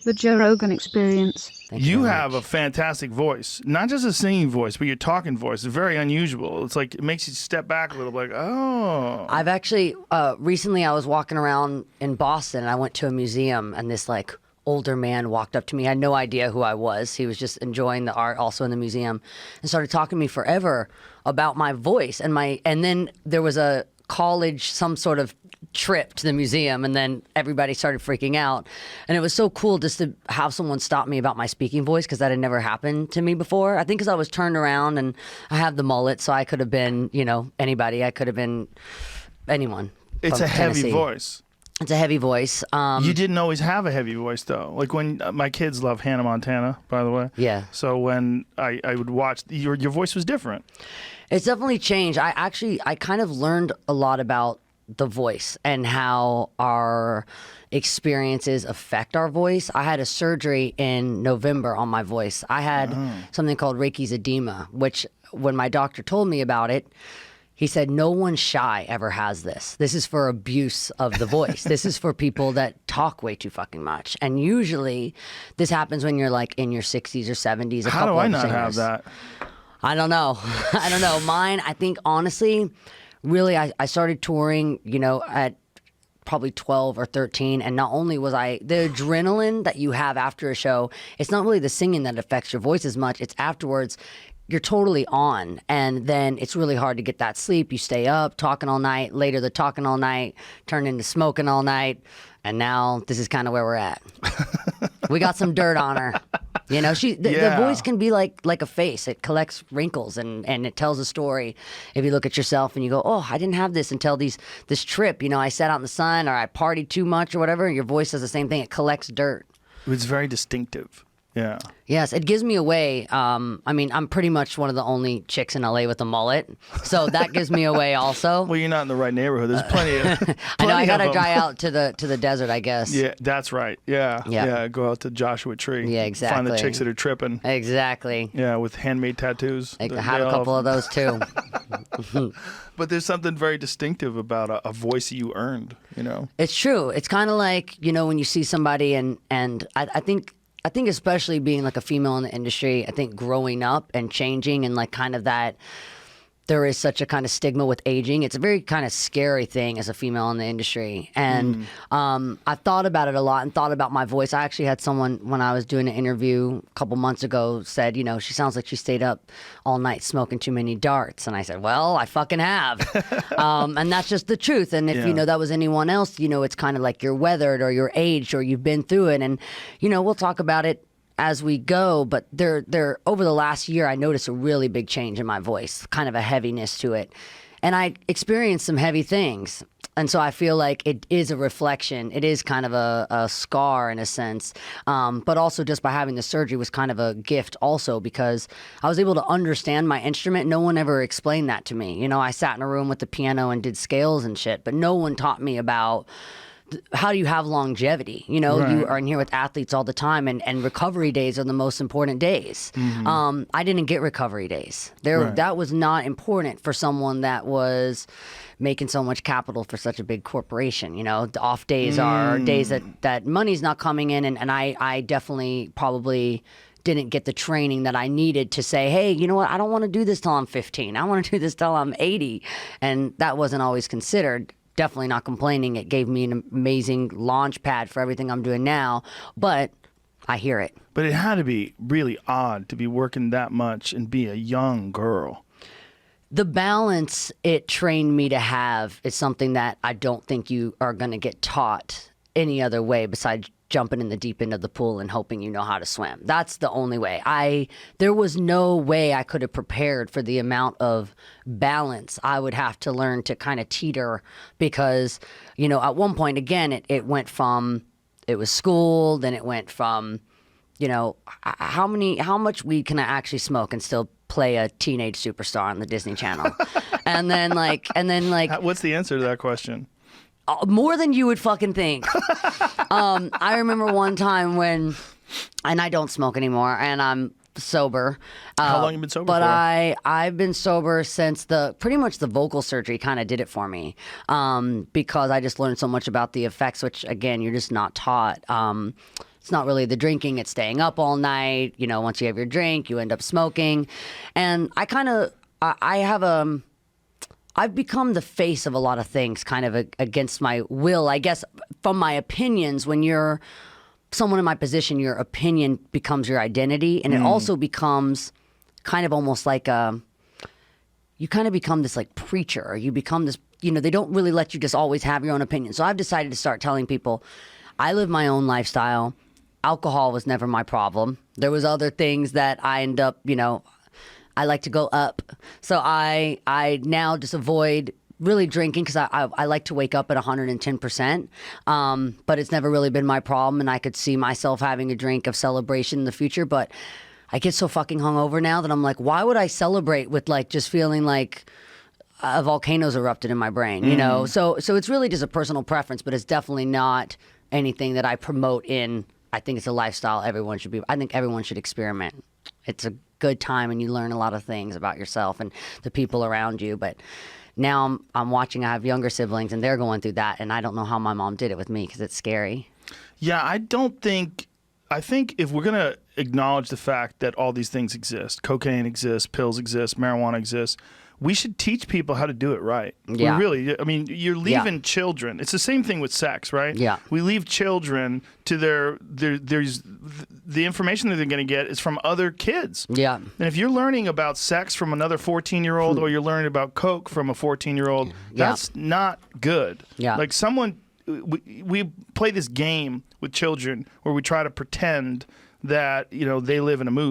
the Joe Rogan Experience. You have a fantastic voice, not just a singing voice, but your talking voice. It's very unusual. It's like it makes you step back a little, like, oh. I've actually recently I was walking around in Boston and I went to a museum and this like older man walked up to me. I had no idea who I was. He was just enjoying the art also in the museum and started talking to me forever about my voice and then there was a college, some sort of trip to the museum, and then everybody started freaking out. And it was so cool just to have someone stop me about my speaking voice, because that had never happened to me before. I think because I was turned around and I have the mullet, so I could have been, you know, anybody. I could have been anyone. It's a heavy voice. It's a heavy voice. You didn't always have a heavy voice, though. Like when my kids love Hannah Montana, by the way. Yeah. So when I would watch, your voice was different. It's definitely changed. I kind of learned a lot about the voice and how our experiences affect our voice. I had a surgery in November on my voice. I had something called Reiki's edema, which when my doctor told me about it, he said, no one shy ever has this. This is for abuse of the voice. This is for people that talk way too fucking much. And usually this happens when you're like in your 60s or 70s. How do I not have that? I don't know. I don't know. Mine, I think, honestly, really, I started touring, you know, at probably 12 or 13. And not only was the adrenaline that you have after a show, it's not really the singing that affects your voice as much. It's afterwards. You're totally on, and then it's really hard to get that sleep. You stay up, talking all night. Later, the talking all night turned into smoking all night, and now this is kind of where we're at. We got some dirt on her. You know, the voice can be like a face. It collects wrinkles and it tells a story. If you look at yourself and you go, oh, I didn't have this until this trip. You know, I sat out in the sun or I partied too much or whatever. Your voice does the same thing. It collects dirt. It's very distinctive. Yeah. Yes, it gives me away. I mean, I'm pretty much one of the only chicks in LA with a mullet, so that gives me away also. Well, you're not in the right neighborhood. There's plenty of. I know. I gotta dry out to the desert, I guess. Yeah, that's right. Yeah. Go out to Joshua Tree. Yeah, exactly. Find the chicks that are tripping. Exactly. Yeah, with handmade tattoos. I have a couple of those too. But there's something very distinctive about a voice that you earned. You know. It's true. It's kind of like, you know, when you see somebody and I think especially being like a female in the industry, I think growing up and changing and like kind of that there is such a kind of stigma with aging. It's a very kind of scary thing as a female in the industry. And I thought about it a lot and thought about my voice. I actually had someone, when I was doing an interview a couple months ago, said, you know, she sounds like she stayed up all night smoking too many darts. And I said, well, I fucking have. And that's just the truth. And if, you know, that was anyone else, you know, it's kind of like you're weathered or you're aged or you've been through it. And, you know, we'll talk about it as we go, but there over the last year, I noticed a really big change in my voice, kind of a heaviness to it. And I experienced some heavy things. And so I feel like it is a reflection. It is kind of a scar in a sense. But also just by having the surgery was kind of a gift also, because I was able to understand my instrument. No one ever explained that to me. You know, I sat in a room with the piano and did scales and shit, but no one taught me about how do you have longevity? You know, you are in here with athletes all the time, and recovery days are the most important days. I didn't get recovery days. That was not important for someone that was making so much capital for such a big corporation. You know, the off days are days that money's not coming in, and I definitely probably didn't get the training that I needed to say, hey, you know what, I don't want to do this till I'm 15. I want to do this till I'm 80. And that wasn't always considered. Definitely not complaining. It gave me an amazing launch pad for everything I'm doing now, but I hear it. But it had to be really odd to be working that much and be a young girl. The balance it trained me to have is something that I don't think you are going to get taught any other way besides jumping in the deep end of the pool and hoping you know how to swim. That's the only way. There was no way I could have prepared for the amount of balance I would have to learn to kind of teeter, because, you know, at one point, again, it went from, it was school, then it went from, you know, how much weed can I actually smoke and still play a teenage superstar on the Disney Channel? and then like, what's the answer to that question? More than you would fucking think. I remember one time when, and I don't smoke anymore, and I'm sober. How long you been sober but for? I've been sober since pretty much the vocal surgery kind of did it for me, because I just learned so much about the effects, which again, you're just not taught. It's not really the drinking, it's staying up all night. You know, once you have your drink, you end up smoking. And I've become the face of a lot of things kind of against my will, I guess, from my opinions. When you're someone in my position, your opinion becomes your identity. And it also becomes kind of almost like you kind of become this like preacher. Or you become this, you know, they don't really let you just always have your own opinion. So I've decided to start telling people, I live my own lifestyle. Alcohol was never my problem. There was other things that I end up, you know, I like to go up. So I now just avoid really drinking because I like to wake up at 110%. But it's never really been my problem. And I could see myself having a drink of celebration in the future. But I get so fucking hungover now that I'm like, why would I celebrate with like just feeling like a volcano's erupted in my brain, you know? So it's really just a personal preference, but it's definitely not anything that I promote in. I think it's a lifestyle I think everyone should experiment. It's a good time and you learn a lot of things about yourself and the people around you. But now I'm watching, I have younger siblings and they're going through that. And I don't know how my mom did it with me because it's scary. Yeah, I think if we're going to acknowledge the fact that all these things exist, cocaine exists, pills exist, marijuana exists, we should teach people how to do it right. Yeah. We really, I mean, you're leaving children. It's the same thing with sex, right? Yeah. We leave children to there's the information that they're going to get is from other kids. Yeah. And if you're learning about sex from another 14-year-old or you're learning about coke from a 14-year-old, that's not good. Yeah. Like we play this game with children where we try to pretend that, you know, they live in a movie.